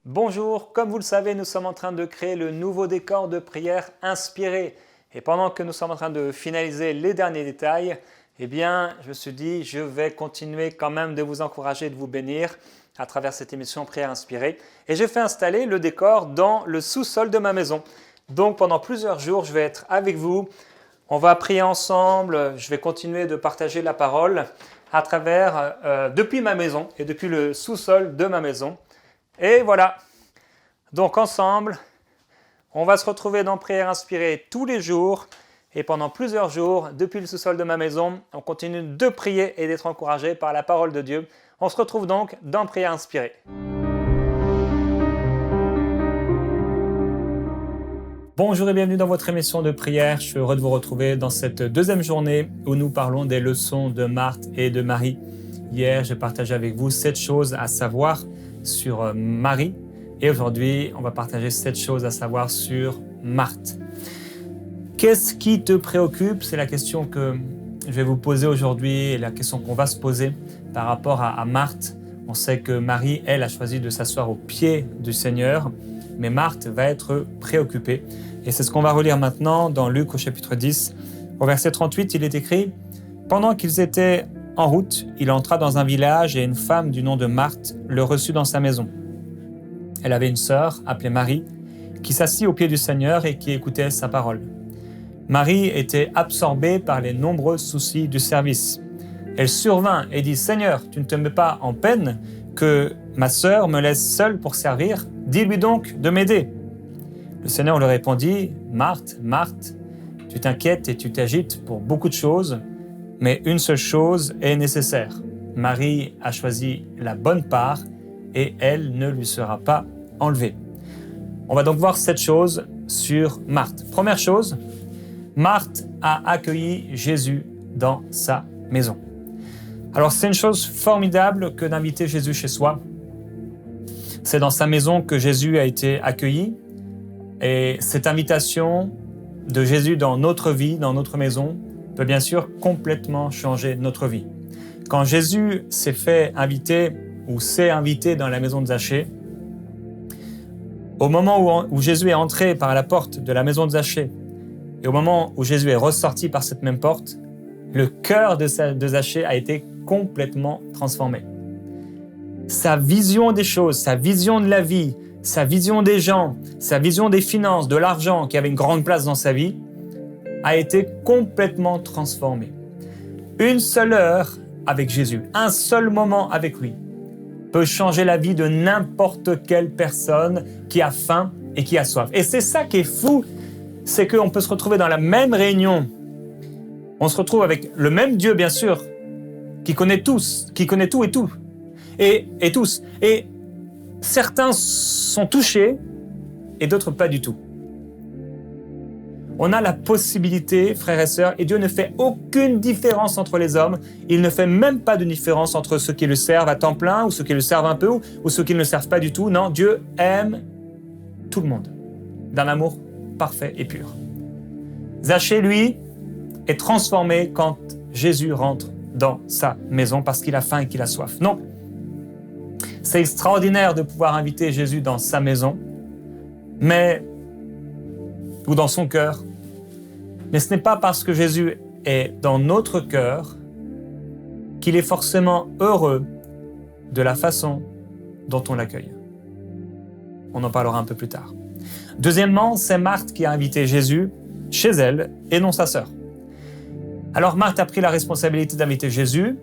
Bonjour, comme vous le savez, nous sommes en train de créer le nouveau décor de prière inspiré. Et pendant que nous sommes en train de finaliser les derniers détails, je me suis dit, je vais continuer quand même de vous encourager, de vous bénir à travers cette émission Prière inspirée. Et j'ai fait installer le décor dans le sous-sol de ma maison. Donc pendant plusieurs jours, je vais être avec vous. On va prier ensemble, je vais continuer de partager la parole à travers, depuis ma maison et depuis le sous-sol de ma maison. Et voilà, donc ensemble, on va se retrouver dans Prière inspirée tous les jours et pendant plusieurs jours, depuis le sous-sol de ma maison, on continue de prier et d'être encouragé par la parole de Dieu. On se retrouve donc dans Prière inspirée. Bonjour et bienvenue dans votre émission de prière. Je suis heureux de vous retrouver dans cette deuxième journée où nous parlons des leçons de Marthe et de Marie. Hier, j'ai partagé avec vous 7 choses à savoir sur Marie et aujourd'hui, on va partager 7 choses à savoir sur Marthe. Qu'est-ce qui te préoccupe? C'est la question que je vais vous poser aujourd'hui et la question qu'on va se poser par rapport à Marthe. On sait que Marie, elle, a choisi de s'asseoir aux pieds du Seigneur, mais Marthe va être préoccupée. Et c'est ce qu'on va relire maintenant dans Luc au chapitre 10. Au verset 38, il est écrit « Pendant qu'ils étaient en route, il entra dans un village et une femme du nom de Marthe le reçut dans sa maison. Elle avait une sœur, appelée Marie, qui s'assit aux pieds du Seigneur et qui écoutait sa parole. Marie était absorbée par les nombreux soucis du service. Elle survint et dit « Seigneur, tu ne te mets pas en peine que ma sœur me laisse seule pour servir? Dis-lui donc de m'aider. » Le Seigneur lui répondit « Marthe, Marthe, tu t'inquiètes et tu t'agites pour beaucoup de choses, mais une seule chose est nécessaire. Marie a choisi la bonne part et elle ne lui sera pas enlevée. » On va donc voir 7 choses sur Marthe. Première chose, Marthe a accueilli Jésus dans sa maison. Alors c'est une chose formidable que d'inviter Jésus chez soi. C'est dans sa maison que Jésus a été accueilli et cette invitation de Jésus dans notre vie, dans notre maison, peut bien sûr complètement changer notre vie. Quand Jésus s'est fait inviter ou s'est invité dans la maison de Zachée, au moment où Jésus est entré par la porte de la maison de Zachée et au moment où Jésus est ressorti par cette même porte, le cœur de Zachée a été complètement transformé. Sa vision des choses, sa vision de la vie, sa vision des gens, sa vision des finances, de l'argent qui avait une grande place dans sa vie, a été complètement transformée. Une seule heure avec Jésus, un seul moment avec lui, peut changer la vie de n'importe quelle personne qui a faim et qui a soif. Et c'est ça qui est fou, c'est qu'on peut se retrouver dans la même réunion. On se retrouve avec le même Dieu, bien sûr, qui connaît tout et tout, et tous. Et certains sont touchés et d'autres pas du tout. On a la possibilité, frères et sœurs, et Dieu ne fait aucune différence entre les hommes. Il ne fait même pas de différence entre ceux qui le servent à temps plein ou ceux qui le servent un peu ou ceux qui ne le servent pas du tout. Non, Dieu aime tout le monde d'un amour parfait et pur. Zachée, lui, est transformé quand Jésus rentre dans sa maison parce qu'il a faim et qu'il a soif. Non, c'est extraordinaire de pouvoir inviter Jésus dans sa maison, ou dans son cœur. Mais ce n'est pas parce que Jésus est dans notre cœur qu'il est forcément heureux de la façon dont on l'accueille. On en parlera un peu plus tard. Deuxièmement, c'est Marthe qui a invité Jésus chez elle et non sa sœur. Alors Marthe a pris la responsabilité d'inviter Jésus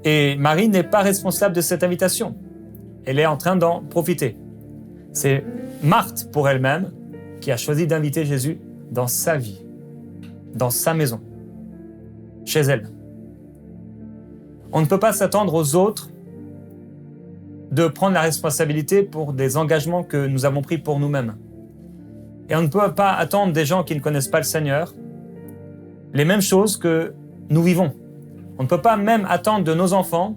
et Marie n'est pas responsable de cette invitation. Elle est en train d'en profiter. C'est Marthe pour elle-même qui a choisi d'inviter Jésus dans sa vie, dans sa maison, chez elle. On ne peut pas s'attendre aux autres de prendre la responsabilité pour des engagements que nous avons pris pour nous-mêmes. Et on ne peut pas attendre des gens qui ne connaissent pas le Seigneur les mêmes choses que nous vivons. On ne peut pas même attendre de nos enfants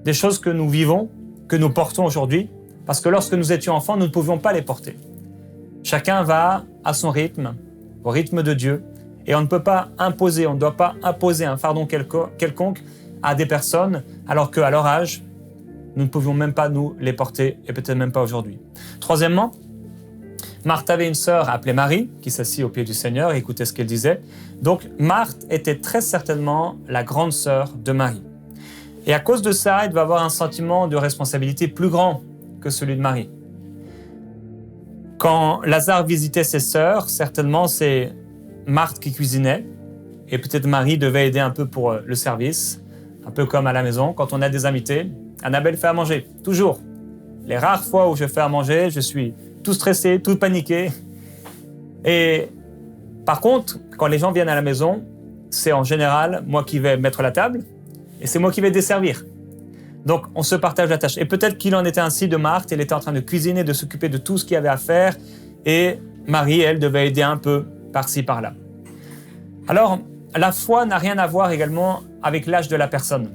des choses que nous vivons, que nous portons aujourd'hui, parce que lorsque nous étions enfants, nous ne pouvions pas les porter. Chacun va à son rythme, au rythme de Dieu, et on ne peut pas imposer, on ne doit pas imposer un fardeau quelconque à des personnes, alors qu'à leur âge, nous ne pouvions même pas nous les porter, et peut-être même pas aujourd'hui. Troisièmement, Marthe avait une sœur appelée Marie, qui s'assit au pied du Seigneur et écoutait ce qu'elle disait. Donc, Marthe était très certainement la grande sœur de Marie. Et à cause de ça, elle devait avoir un sentiment de responsabilité plus grand que celui de Marie. Quand Lazare visitait ses sœurs, certainement c'est Marthe qui cuisinait, et peut-être Marie devait aider un peu pour le service, un peu comme à la maison. Quand on a des invités, Annabelle fait à manger, toujours. Les rares fois où je fais à manger, je suis tout stressé, tout paniqué. Et par contre, quand les gens viennent à la maison, c'est en général moi qui vais mettre la table et c'est moi qui vais desservir. Donc, on se partage la tâche. Et peut-être qu'il en était ainsi de Marthe, elle était en train de cuisiner, de s'occuper de tout ce qu'il y avait à faire et Marie, elle, devait aider un peu par-ci, par-là. Alors, la foi n'a rien à voir également avec l'âge de la personne.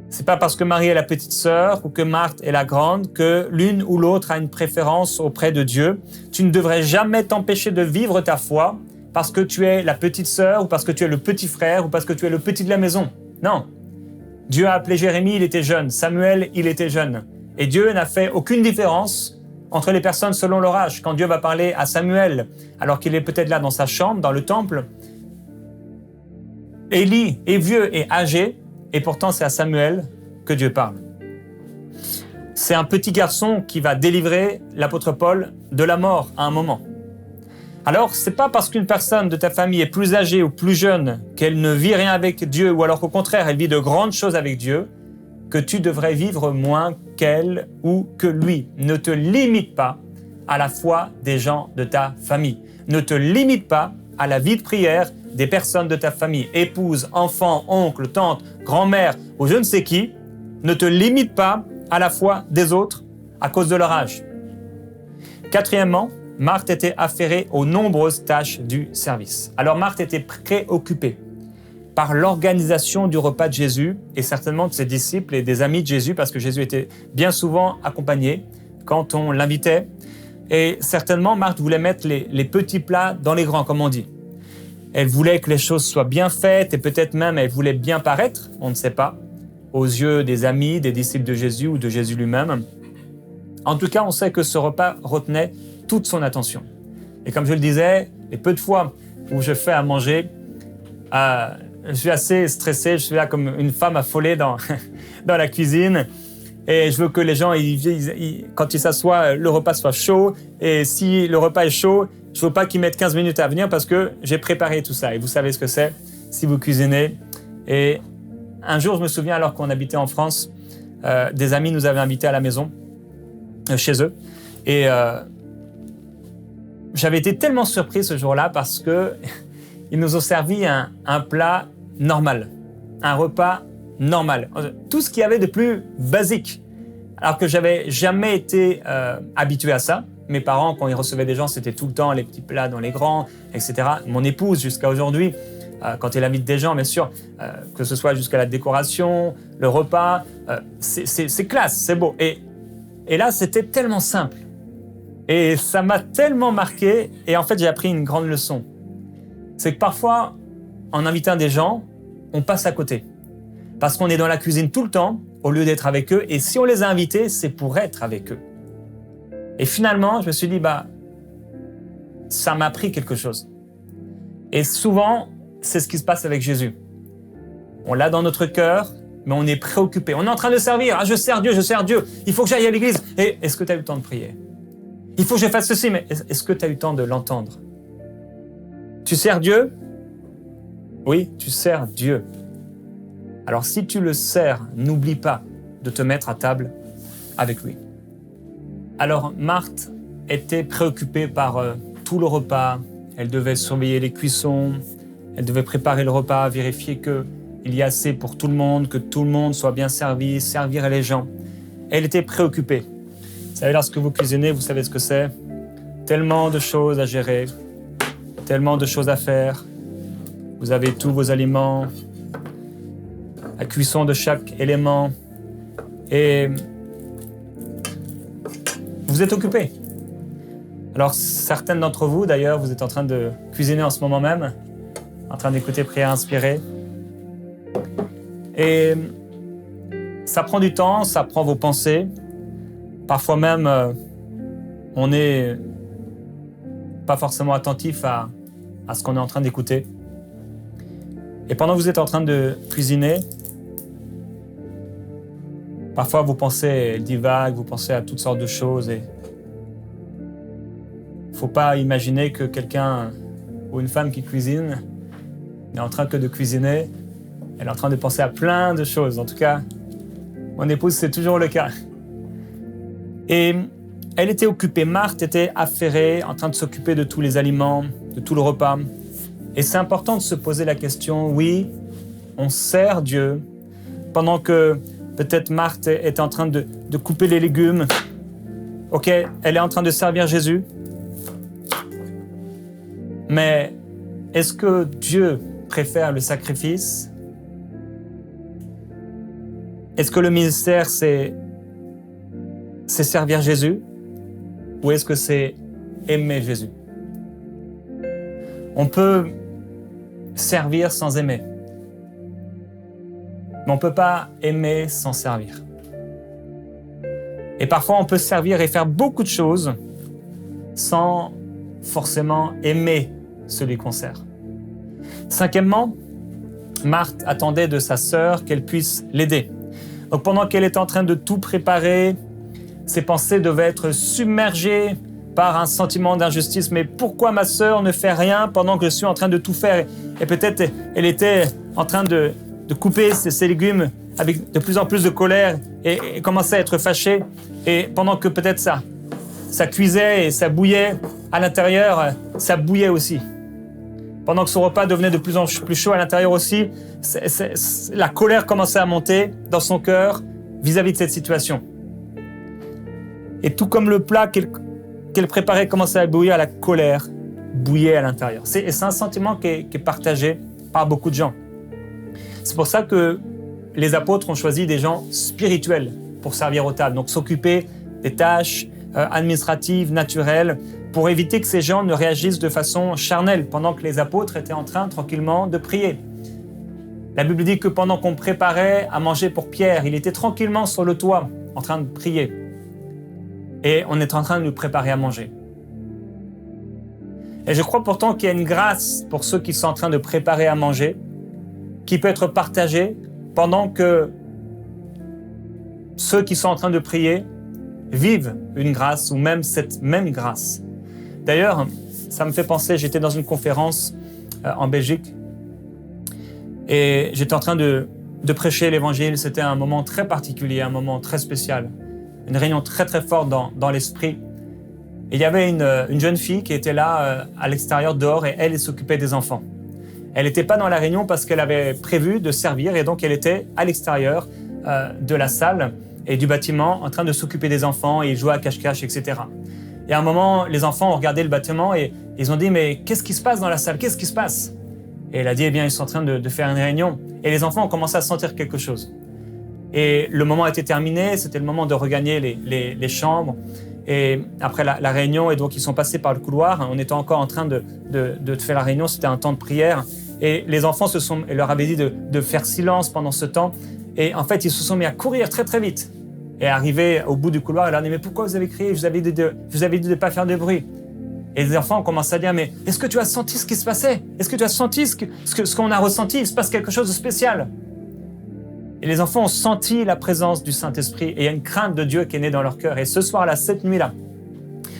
C'est pas parce que Marie est la petite sœur ou que Marthe est la grande que l'une ou l'autre a une préférence auprès de Dieu. Tu ne devrais jamais t'empêcher de vivre ta foi parce que tu es la petite sœur ou parce que tu es le petit frère ou parce que tu es le petit de la maison. Non. Dieu a appelé Jérémie, il était jeune. Samuel, il était jeune. Et Dieu n'a fait aucune différence entre les personnes selon leur âge. Quand Dieu va parler à Samuel, alors qu'il est peut-être là dans sa chambre, dans le temple, Élie est vieux et âgé, et pourtant c'est à Samuel que Dieu parle. C'est un petit garçon qui va délivrer l'apôtre Paul de la mort à un moment. Alors, c'est pas parce qu'une personne de ta famille est plus âgée ou plus jeune qu'elle ne vit rien avec Dieu, ou alors qu'au contraire, elle vit de grandes choses avec Dieu, que tu devrais vivre moins qu'elle ou que lui. Ne te limite pas à la foi des gens de ta famille. Ne te limite pas à la vie de prière des personnes de ta famille, épouse, enfant, oncle, tante, grand-mère ou je ne sais qui. Ne te limite pas à la foi des autres à cause de leur âge. Quatrièmement, Marthe était affairée aux nombreuses tâches du service. Alors Marthe était préoccupée par l'organisation du repas de Jésus et certainement de ses disciples et des amis de Jésus parce que Jésus était bien souvent accompagné quand on l'invitait. Et certainement, Marthe voulait mettre les petits plats dans les grands, comme on dit. Elle voulait que les choses soient bien faites et peut-être même elle voulait bien paraître, on ne sait pas, aux yeux des amis, des disciples de Jésus ou de Jésus lui-même. En tout cas, on sait que ce repas retenait toute son attention. Et comme je le disais, les peu de fois où je fais à manger, je suis assez stressé, je suis là comme une femme affolée dans la cuisine. Et je veux que les gens, quand ils s'assoient, le repas soit chaud. Et si le repas est chaud, je ne veux pas qu'ils mettent 15 minutes à venir parce que j'ai préparé tout ça. Et vous savez ce que c'est si vous cuisinez. Et un jour, je me souviens, alors qu'on habitait en France, des amis nous avaient invités à la maison, chez eux. Et j'avais été tellement surpris ce jour-là parce qu'ils nous ont servi un plat normal, un repas normal. Tout ce qu'il y avait de plus basique. Alors que j'avais jamais été habitué à ça. Mes parents, quand ils recevaient des gens, c'était tout le temps les petits plats dans les grands, etc. Mon épouse, jusqu'à aujourd'hui, quand elle invite des gens, bien sûr, que ce soit jusqu'à la décoration, le repas, c'est classe, c'est beau. Et là, c'était tellement simple. Et ça m'a tellement marqué. Et en fait, j'ai appris une grande leçon. C'est que parfois, en invitant des gens, on passe à côté. Parce qu'on est dans la cuisine tout le temps, au lieu d'être avec eux. Et si on les a invités, c'est pour être avec eux. Et finalement, je me suis dit, ça m'a appris quelque chose. Et souvent, c'est ce qui se passe avec Jésus. On l'a dans notre cœur, mais on est préoccupé. On est en train de servir. Ah, je sers Dieu. Il faut que j'aille à l'église. Et est-ce que tu as eu le temps de prier? Il faut que je fasse ceci, mais est-ce que tu as eu le temps de l'entendre? Tu sers Dieu? Oui, tu sers Dieu. Alors si tu le sers, n'oublie pas de te mettre à table avec lui. Alors Marthe était préoccupée par tout le repas. Elle devait surveiller les cuissons, elle devait préparer le repas, vérifier qu'il y a assez pour tout le monde, que tout le monde soit bien servi, servir les gens. Elle était préoccupée. Vous savez, lorsque vous cuisinez, vous savez ce que c'est. Tellement de choses à gérer, tellement de choses à faire. Vous avez tous vos aliments, la cuisson de chaque élément. Et vous êtes occupés. Alors, certaines d'entre vous, d'ailleurs, vous êtes en train de cuisiner en ce moment même, en train d'écouter Prière inspirée. Et ça prend du temps, ça prend vos pensées. Parfois même, on n'est pas forcément attentif à ce qu'on est en train d'écouter. Et pendant que vous êtes en train de cuisiner, parfois vos pensées divaguent, vous pensez à toutes sortes de choses. Et il ne faut pas imaginer que quelqu'un ou une femme qui cuisine n'est en train que de cuisiner. Elle est en train de penser à plein de choses. En tout cas, mon épouse, c'est toujours le cas. Et elle était occupée. Marthe était affairée, en train de s'occuper de tous les aliments, de tout le repas. Et c'est important de se poser la question, oui, on sert Dieu, pendant que peut-être Marthe est en train de couper les légumes. Ok, elle est en train de servir Jésus. Mais est-ce que Dieu préfère le sacrifice? Est-ce que le ministère, c'est servir Jésus? Ou est-ce que c'est aimer Jésus? On peut servir sans aimer. Mais on ne peut pas aimer sans servir. Et parfois, on peut servir et faire beaucoup de choses sans forcément aimer celui qu'on sert. Cinquièmement, Marthe attendait de sa sœur qu'elle puisse l'aider. Donc pendant qu'elle était en train de tout préparer, ses pensées devaient être submergées par un sentiment d'injustice. Mais pourquoi ma sœur ne fait rien pendant que je suis en train de tout faire? Et peut-être elle était en train de couper ses légumes avec de plus en plus de colère et commençait à être fâchée. Et pendant que peut-être ça cuisait et ça bouillait, à l'intérieur, ça bouillait aussi. Pendant que son repas devenait de plus en plus chaud à l'intérieur aussi, la colère commençait à monter dans son cœur vis-à-vis de cette situation. Et tout comme le plat qu'elle préparait commençait à bouillir, la colère bouillait à l'intérieur. C'est un sentiment qui est partagé par beaucoup de gens. C'est pour ça que les apôtres ont choisi des gens spirituels pour servir aux tables, donc s'occuper des tâches administratives, naturelles, pour éviter que ces gens ne réagissent de façon charnelle pendant que les apôtres étaient en train tranquillement de prier. La Bible dit que pendant qu'on préparait à manger pour Pierre, il était tranquillement sur le toit en train de prier. Et on est en train de nous préparer à manger. Et je crois pourtant qu'il y a une grâce pour ceux qui sont en train de préparer à manger, qui peut être partagée pendant que ceux qui sont en train de prier vivent une grâce ou même cette même grâce. D'ailleurs, ça me fait penser, j'étais dans une conférence en Belgique et j'étais en train de prêcher l'évangile. C'était un moment très particulier, un moment très spécial, une réunion très très forte dans l'esprit. Et il y avait une jeune fille qui était là à l'extérieur dehors et elle s'occupait des enfants. Elle n'était pas dans la réunion parce qu'elle avait prévu de servir et donc elle était à l'extérieur de la salle et du bâtiment en train de s'occuper des enfants et ils jouaient à cache-cache, etc. Et à un moment, les enfants ont regardé le bâtiment et ils ont dit « Mais qu'est-ce qui se passe dans la salle? Qu'est-ce qui se passe ?» Et elle a dit « Eh bien, ils sont en train de faire une réunion. » Et les enfants ont commencé à sentir quelque chose. Et le moment était terminé, c'était le moment de regagner les chambres. Et après la réunion, et donc ils sont passés par le couloir. On était encore en train de faire la réunion, c'était un temps de prière. Et les enfants leur avaient dit de faire silence pendant ce temps. Et en fait, ils se sont mis à courir très très vite. Et arrivé au bout du couloir, elle leur a dit « Mais pourquoi vous avez crié? Je vous avais dit de ne pas faire de bruit. » Et les enfants ont commencé à dire « Mais est-ce que tu as senti ce qui se passait? Est-ce que tu as senti ce qu'on a ressenti? Il se passe quelque chose de spécial. » Et les enfants ont senti la présence du Saint-Esprit et il y a une crainte de Dieu qui est née dans leur cœur. Et ce soir-là, cette nuit-là,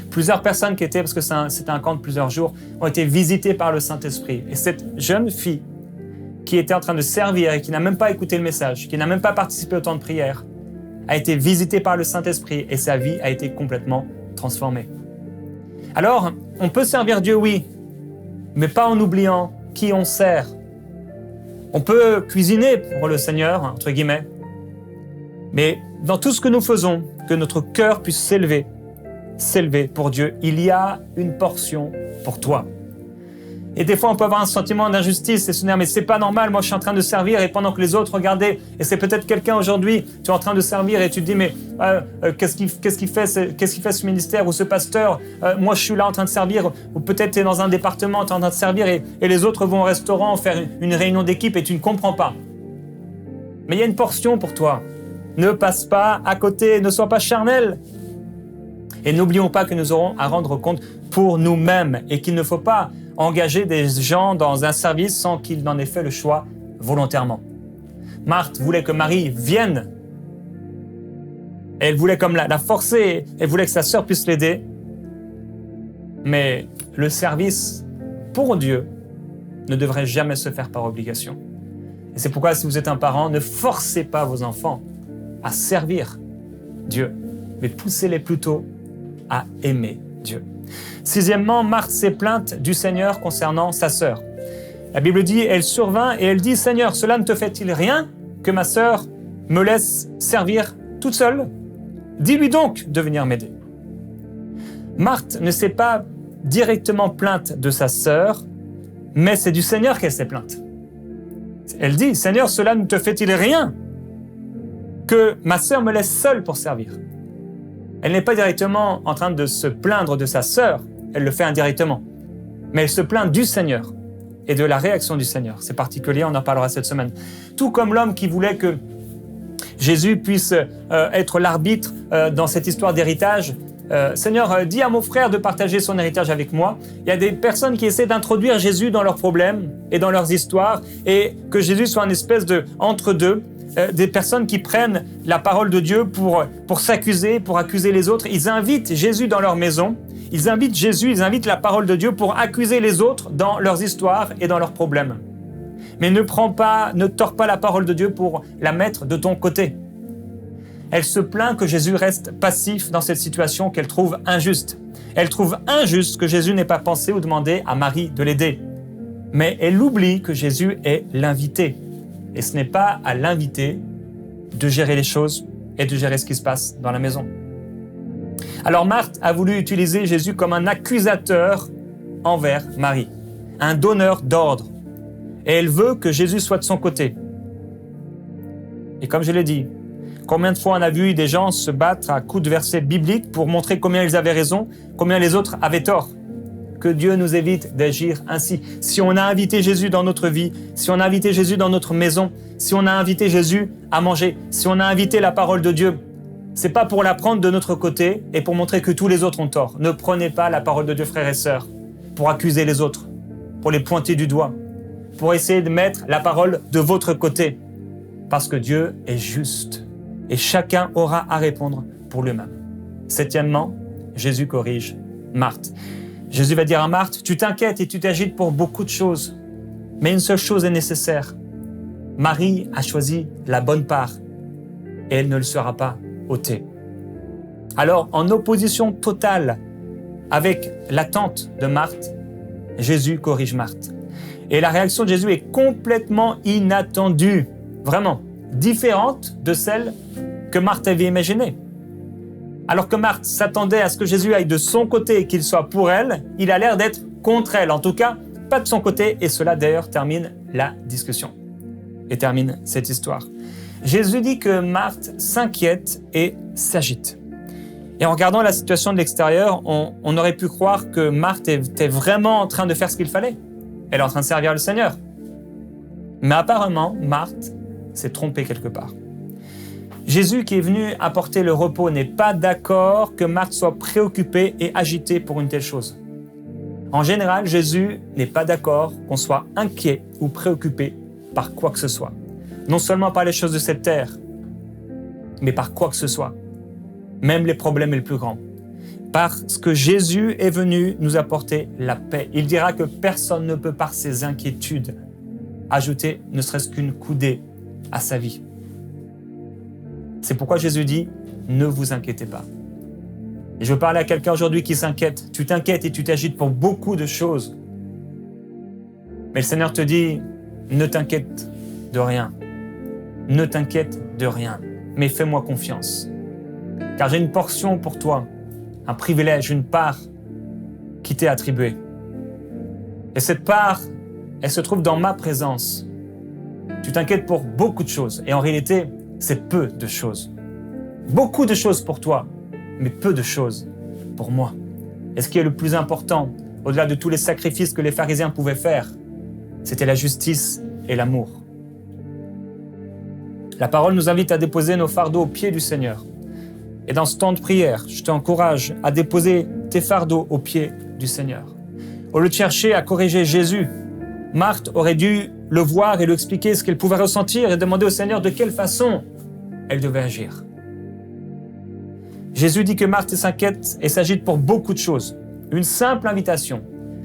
plusieurs personnes qui étaient, parce que c'était un camp de plusieurs jours, ont été visitées par le Saint-Esprit. Et cette jeune fille qui était en train de servir et qui n'a même pas écouté le message, qui n'a même pas participé au temps de prière, a été visitée par le Saint-Esprit et sa vie a été complètement transformée. Alors, on peut servir Dieu, oui, mais pas en oubliant qui on sert. On peut cuisiner pour le Seigneur, entre guillemets, mais dans tout ce que nous faisons, que notre cœur puisse s'élever pour Dieu, il y a une portion pour toi. Et des fois, on peut avoir un sentiment d'injustice et se dire « Mais c'est pas normal, moi je suis en train de servir et pendant que les autres regardaient, et c'est peut-être quelqu'un aujourd'hui, tu es en train de servir et tu te dis « Mais qu'est-ce qu'il fait ce ministère ou ce pasteur? Moi je suis là en train de servir. » Ou peut-être tu es dans un département, tu es en train de servir et les autres vont au restaurant faire une réunion d'équipe et tu ne comprends pas. Mais il y a une portion pour toi. Ne passe pas à côté, ne sois pas charnel. Et n'oublions pas que nous aurons à rendre compte pour nous-mêmes et qu'il ne faut pas engager des gens dans un service sans qu'ils n'en aient fait le choix volontairement. Marthe voulait que Marie vienne. Elle voulait comme la forcer, elle voulait que sa sœur puisse l'aider. Mais le service pour Dieu ne devrait jamais se faire par obligation. Et c'est pourquoi si vous êtes un parent, ne forcez pas vos enfants à servir Dieu, mais poussez-les plutôt à aimer Dieu. Sixièmement, Marthe s'est plainte du Seigneur concernant sa sœur. La Bible dit, elle survint et elle dit, « Seigneur, cela ne te fait-il rien que ma sœur me laisse servir toute seule? Dis-lui donc de venir m'aider. » Marthe ne s'est pas directement plainte de sa sœur, mais c'est du Seigneur qu'elle s'est plainte. Elle dit, « Seigneur, cela ne te fait-il rien que ma sœur me laisse seule pour servir ?» Elle n'est pas directement en train de se plaindre de sa sœur, elle le fait indirectement. Mais elle se plaint du Seigneur et de la réaction du Seigneur. C'est particulier, on en parlera cette semaine. Tout comme l'homme qui voulait que Jésus puisse être l'arbitre dans cette histoire d'héritage. Seigneur, dis à mon frère de partager son héritage avec moi. Il y a des personnes qui essaient d'introduire Jésus dans leurs problèmes et dans leurs histoires et que Jésus soit une espèce de entre-deux. Des personnes qui prennent la parole de Dieu pour s'accuser, pour accuser les autres. Ils invitent Jésus dans leur maison. Ils invitent Jésus, ils invitent la parole de Dieu pour accuser les autres dans leurs histoires et dans leurs problèmes. Mais ne tords pas la parole de Dieu pour la mettre de ton côté. Elle se plaint que Jésus reste passif dans cette situation qu'elle trouve injuste. Elle trouve injuste que Jésus n'ait pas pensé ou demandé à Marie de l'aider. Mais elle oublie que Jésus est l'invité. Et ce n'est pas à l'invité de gérer les choses et de gérer ce qui se passe dans la maison. Alors Marthe a voulu utiliser Jésus comme un accusateur envers Marie, un donneur d'ordre. Et elle veut que Jésus soit de son côté. Et comme je l'ai dit, combien de fois on a vu des gens se battre à coups de versets bibliques pour montrer combien ils avaient raison, combien les autres avaient tort. Que Dieu nous évite d'agir ainsi. Si on a invité Jésus dans notre vie, si on a invité Jésus dans notre maison, si on a invité Jésus à manger, si on a invité la parole de Dieu, c'est pas pour la prendre de notre côté et pour montrer que tous les autres ont tort. Ne prenez pas la parole de Dieu, frères et sœurs, pour accuser les autres, pour les pointer du doigt, pour essayer de mettre la parole de votre côté. Parce que Dieu est juste et chacun aura à répondre pour lui-même. Septièmement, Jésus corrige Marthe. Jésus va dire à Marthe, tu t'inquiètes et tu t'agites pour beaucoup de choses, mais une seule chose est nécessaire. Marie a choisi la bonne part et elle ne le sera pas ôtée. Alors, en opposition totale avec l'attente de Marthe, Jésus corrige Marthe. Et la réaction de Jésus est complètement inattendue, vraiment différente de celle que Marthe avait imaginée. Alors que Marthe s'attendait à ce que Jésus aille de son côté et qu'il soit pour elle, il a l'air d'être contre elle. En tout cas, pas de son côté. Et cela, d'ailleurs, termine la discussion et termine cette histoire. Jésus dit que Marthe s'inquiète et s'agite. Et en regardant la situation de l'extérieur, on aurait pu croire que Marthe était vraiment en train de faire ce qu'il fallait. Elle est en train de servir le Seigneur. Mais apparemment, Marthe s'est trompée quelque part. Jésus qui est venu apporter le repos n'est pas d'accord que Marthe soit préoccupée et agitée pour une telle chose. En général, Jésus n'est pas d'accord qu'on soit inquiet ou préoccupé par quoi que ce soit. Non seulement par les choses de cette terre, mais par quoi que ce soit. Même les problèmes les plus grands. Parce que Jésus est venu nous apporter la paix. Il dira que personne ne peut par ses inquiétudes ajouter ne serait-ce qu'une coudée à sa vie. C'est pourquoi Jésus dit « Ne vous inquiétez pas ». Et je veux parler à quelqu'un aujourd'hui qui s'inquiète. Tu t'inquiètes et tu t'agites pour beaucoup de choses. Mais le Seigneur te dit « Ne t'inquiète de rien. Ne t'inquiète de rien. Mais fais-moi confiance. Car j'ai une portion pour toi, un privilège, une part qui t'est attribuée. Et cette part, elle se trouve dans ma présence. Tu t'inquiètes pour beaucoup de choses. Et en réalité, c'est peu de choses. Beaucoup de choses pour toi, mais peu de choses pour moi. Et ce qui est le plus important, au-delà de tous les sacrifices que les pharisiens pouvaient faire, c'était la justice et l'amour. La parole nous invite à déposer nos fardeaux aux pieds du Seigneur. Et dans ce temps de prière, je t'encourage à déposer tes fardeaux aux pieds du Seigneur. Au lieu de chercher à corriger Jésus, Marthe aurait dû le voir et lui expliquer ce qu'elle pouvait ressentir et demander au Seigneur de quelle façon elle devait agir. Jésus dit que Marthe s'inquiète et s'agite pour beaucoup de choses. Une simple invitation,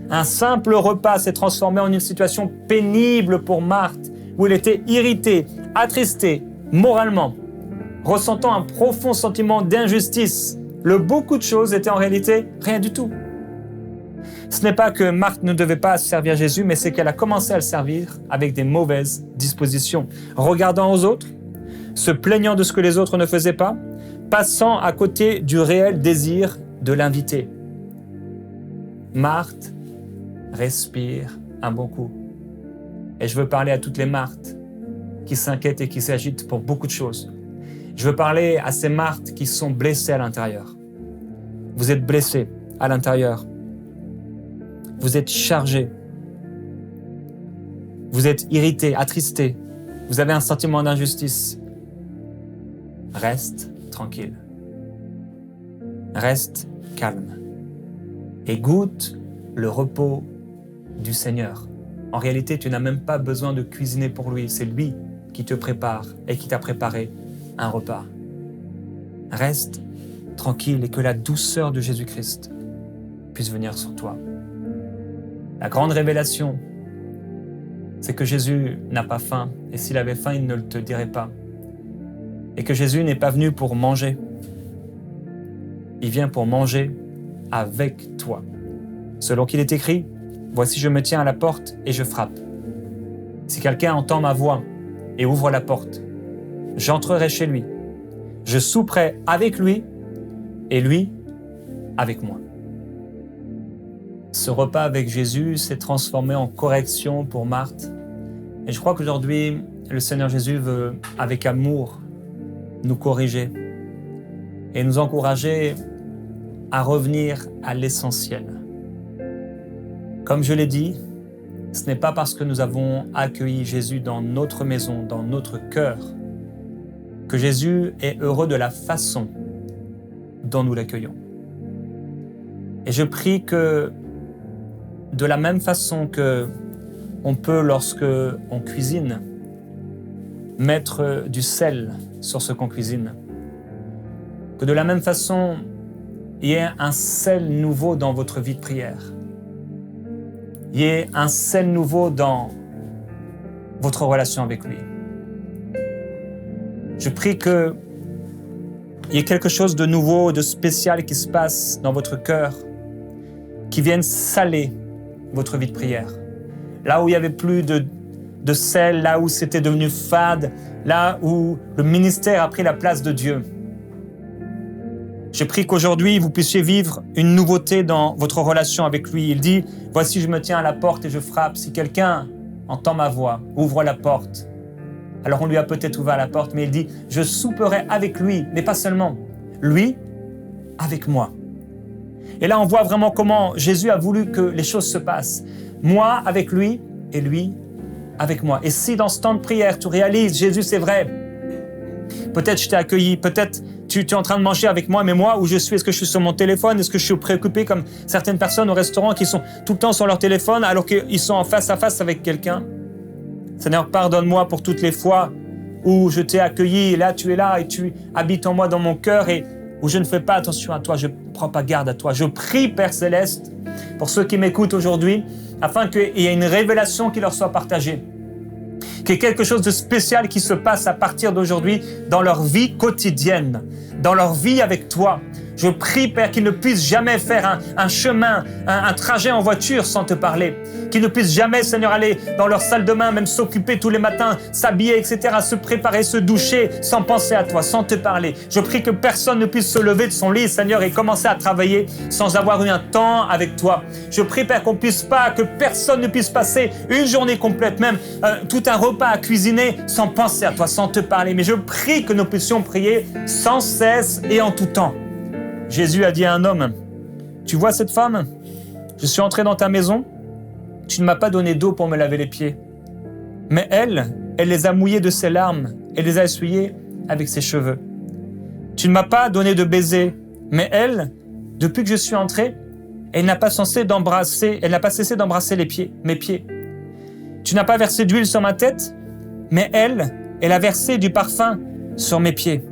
un simple repas s'est transformé en une situation pénible pour Marthe, où elle était irritée, attristée, moralement, ressentant un profond sentiment d'injustice. Le beaucoup de choses était en réalité rien du tout. Ce n'est pas que Marthe ne devait pas servir Jésus, mais c'est qu'elle a commencé à le servir avec des mauvaises dispositions, regardant aux autres, se plaignant de ce que les autres ne faisaient pas, passant à côté du réel désir de l'inviter. Marthe respire un bon coup. Et je veux parler à toutes les Marthes qui s'inquiètent et qui s'agitent pour beaucoup de choses. Je veux parler à ces Marthes qui sont blessées à l'intérieur. Vous êtes blessés à l'intérieur. Vous êtes chargés. Vous êtes irrités, attristés. Vous avez un sentiment d'injustice. Reste tranquille. Reste calme. Et goûte le repos du Seigneur. En réalité, tu n'as même pas besoin de cuisiner pour lui. C'est lui qui te prépare et qui t'a préparé un repas. Reste tranquille et que la douceur de Jésus-Christ puisse venir sur toi. La grande révélation, c'est que Jésus n'a pas faim. Et s'il avait faim, il ne te dirait pas. Et que Jésus n'est pas venu pour manger. Il vient pour manger avec toi. Selon qu'il est écrit, « Voici, je me tiens à la porte et je frappe. Si quelqu'un entend ma voix et ouvre la porte, j'entrerai chez lui. Je souperai avec lui et lui avec moi. » Ce repas avec Jésus s'est transformé en correction pour Marthe. Et je crois qu'aujourd'hui, le Seigneur Jésus veut, avec amour, nous corriger et nous encourager à revenir à l'essentiel. Comme je l'ai dit, ce n'est pas parce que nous avons accueilli Jésus dans notre maison, dans notre cœur, que Jésus est heureux de la façon dont nous l'accueillons. Et je prie que, de la même façon que on peut, lorsque on cuisine, mettre du sel sur ce qu'on cuisine, que de la même façon, il y ait un sel nouveau dans votre vie de prière. Il y ait un sel nouveau dans votre relation avec lui. Je prie qu'il y ait quelque chose de nouveau, de spécial qui se passe dans votre cœur, qui vienne saler votre vie de prière. Là où il n'y avait plus de sel, là où c'était devenu fade, là où le ministère a pris la place de Dieu. Je prie qu'aujourd'hui, vous puissiez vivre une nouveauté dans votre relation avec lui. Il dit, « Voici, je me tiens à la porte et je frappe. Si quelqu'un entend ma voix, ouvre la porte. » Alors on lui a peut-être ouvert la porte, mais il dit, « Je souperai avec lui, mais pas seulement. Lui, avec moi. » Et là, on voit vraiment comment Jésus a voulu que les choses se passent. Moi avec lui et lui avec moi. Et si dans ce temps de prière, tu réalises, Jésus, c'est vrai, peut-être je t'ai accueilli, peut-être tu es en train de manger avec moi, mais moi, où je suis, est-ce que je suis sur mon téléphone? Est-ce que je suis préoccupé comme certaines personnes au restaurant qui sont tout le temps sur leur téléphone alors qu'ils sont en face à face avec quelqu'un? Seigneur, pardonne-moi pour toutes les fois où je t'ai accueilli, et là tu es là et tu habites en moi dans mon cœur et où je ne fais pas attention à toi, je ne prends pas garde à toi. Je prie, Père Céleste, pour ceux qui m'écoutent aujourd'hui, afin qu'il y ait une révélation qui leur soit partagée. Qu'il y ait quelque chose de spécial qui se passe à partir d'aujourd'hui dans leur vie quotidienne, dans leur vie avec toi. Je prie, Père, qu'ils ne puissent jamais faire un chemin, un trajet en voiture sans te parler. Qu'ils ne puissent jamais, Seigneur, aller dans leur salle de bain, même s'occuper tous les matins, s'habiller, etc., se préparer, se doucher, sans penser à toi, sans te parler. Je prie que personne ne puisse se lever de son lit, Seigneur, et commencer à travailler sans avoir eu un temps avec toi. Je prie, Père, que personne ne puisse passer une journée complète, même tout un repas à cuisiner, sans penser à toi, sans te parler. Mais je prie que nous puissions prier sans cesse et en tout temps. Jésus a dit à un homme, « Tu vois cette femme? Je suis entré dans ta maison, tu ne m'as pas donné d'eau pour me laver les pieds. Mais elle, elle les a mouillés de ses larmes et les a essuyés avec ses cheveux. Tu ne m'as pas donné de baiser, mais elle, depuis que je suis entré, elle n'a pas cessé d'embrasser mes pieds. Tu n'as pas versé d'huile sur ma tête, mais elle a versé du parfum sur mes pieds.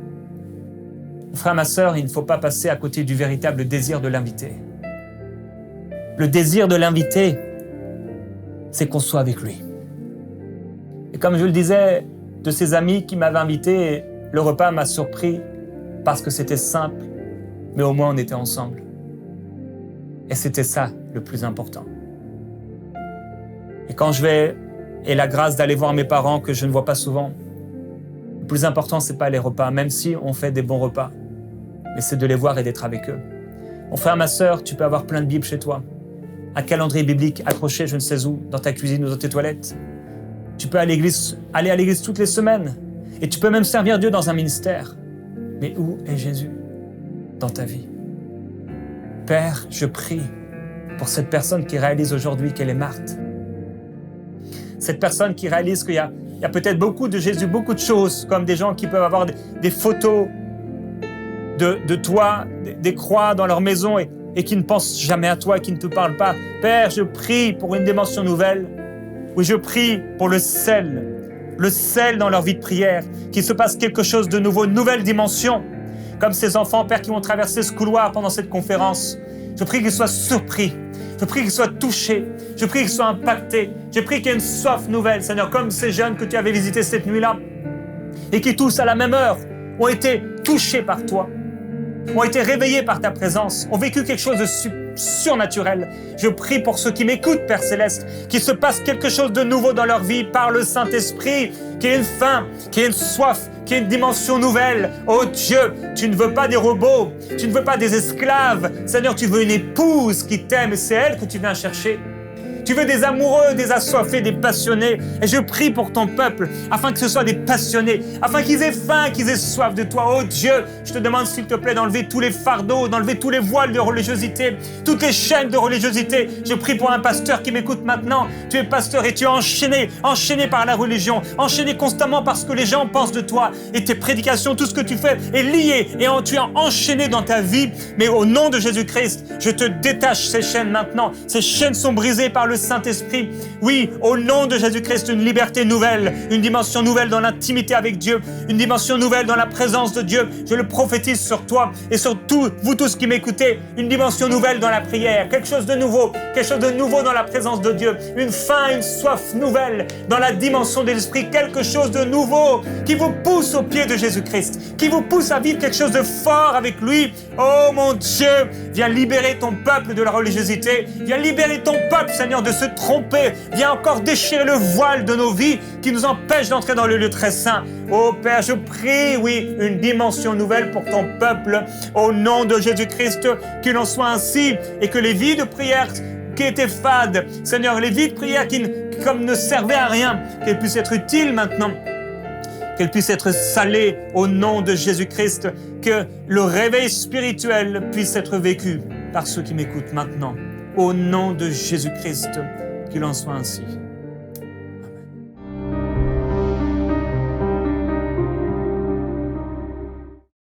Mon frère, ma sœur, il ne faut pas passer à côté du véritable désir de l'invité. Le désir de l'invité, c'est qu'on soit avec lui. Et comme je le disais, de ses amis qui m'avaient invité, le repas m'a surpris parce que c'était simple, mais au moins on était ensemble. Et c'était ça le plus important. Et quand j'ai la grâce d'aller voir mes parents que je ne vois pas souvent, le plus important, c'est pas les repas, même si on fait des bons repas, mais c'est de les voir et d'être avec eux. Mon frère, ma sœur, tu peux avoir plein de Bibles chez toi, un calendrier biblique accroché je ne sais où, dans ta cuisine ou dans tes toilettes. Tu peux aller à l'église toutes les semaines, et tu peux même servir Dieu dans un ministère. Mais où est Jésus dans ta vie? Père, je prie pour cette personne qui réalise aujourd'hui qu'elle est Marthe. Cette personne qui réalise qu'il y a peut-être beaucoup de Jésus, beaucoup de choses, comme des gens qui peuvent avoir des photos de toi, des croix dans leur maison et qui ne pensent jamais à toi, qui ne te parlent pas. Père, je prie pour une dimension nouvelle. Oui, je prie pour le sel dans leur vie de prière, qu'il se passe quelque chose de nouveau, une nouvelle dimension. Comme ces enfants, Père, qui vont traverser ce couloir pendant cette conférence. Je prie qu'ils soient surpris. Je prie qu'ils soient touchés. Je prie qu'ils soient impactés. Je prie qu'il y ait une soif nouvelle, Seigneur, comme ces jeunes que tu avais visités cette nuit-là et qui tous à la même heure ont été touchés par toi, ont été réveillés par ta présence, ont vécu quelque chose de surnaturel. Je prie pour ceux qui m'écoutent, Père Céleste, qu'il se passe quelque chose de nouveau dans leur vie par le Saint-Esprit, qu'il y ait une faim, qu'il y ait une soif, qu'il y ait une dimension nouvelle. Oh Dieu, tu ne veux pas des robots, tu ne veux pas des esclaves. Seigneur, tu veux une épouse qui t'aime et c'est elle que tu viens chercher. Tu veux des amoureux, des assoiffés, des passionnés. Et je prie pour ton peuple, afin que ce soit des passionnés, afin qu'ils aient faim, qu'ils aient soif de toi. Oh Dieu, je te demande s'il te plaît d'enlever tous les fardeaux, d'enlever tous les voiles de religiosité, toutes les chaînes de religiosité. Je prie pour un pasteur qui m'écoute maintenant. Tu es pasteur et tu es enchaîné par la religion, enchaîné constamment par ce que les gens pensent de toi. Et tes prédications, tout ce que tu fais est lié et tu es enchaîné dans ta vie. Mais au nom de Jésus-Christ, je te détache ces chaînes maintenant. Ces chaînes sont brisées par le Saint-Esprit. Oui, au nom de Jésus-Christ, une liberté nouvelle, une dimension nouvelle dans l'intimité avec Dieu, une dimension nouvelle dans la présence de Dieu. Je le prophétise sur toi et sur vous tous qui m'écoutez, une dimension nouvelle dans la prière, quelque chose de nouveau dans la présence de Dieu, une faim, une soif nouvelle dans la dimension de l'Esprit, quelque chose de nouveau qui vous pousse au pied de Jésus-Christ, qui vous pousse à vivre quelque chose de fort avec lui. Oh mon Dieu, viens libérer ton peuple de la religiosité, viens libérer ton peuple, Seigneur, de se tromper. Viens encore déchirer le voile de nos vies qui nous empêche d'entrer dans le lieu très saint. Oh Père, je prie, oui, une dimension nouvelle pour ton peuple. Au nom de Jésus-Christ, qu'il en soit ainsi et que les vies de prière qui étaient fades, Seigneur, les vies de prière qui comme ne servaient à rien, qu'elles puissent être utiles maintenant, qu'elles puissent être salées au nom de Jésus-Christ, que le réveil spirituel puisse être vécu par ceux qui m'écoutent maintenant. Au nom de Jésus-Christ, qu'il en soit ainsi.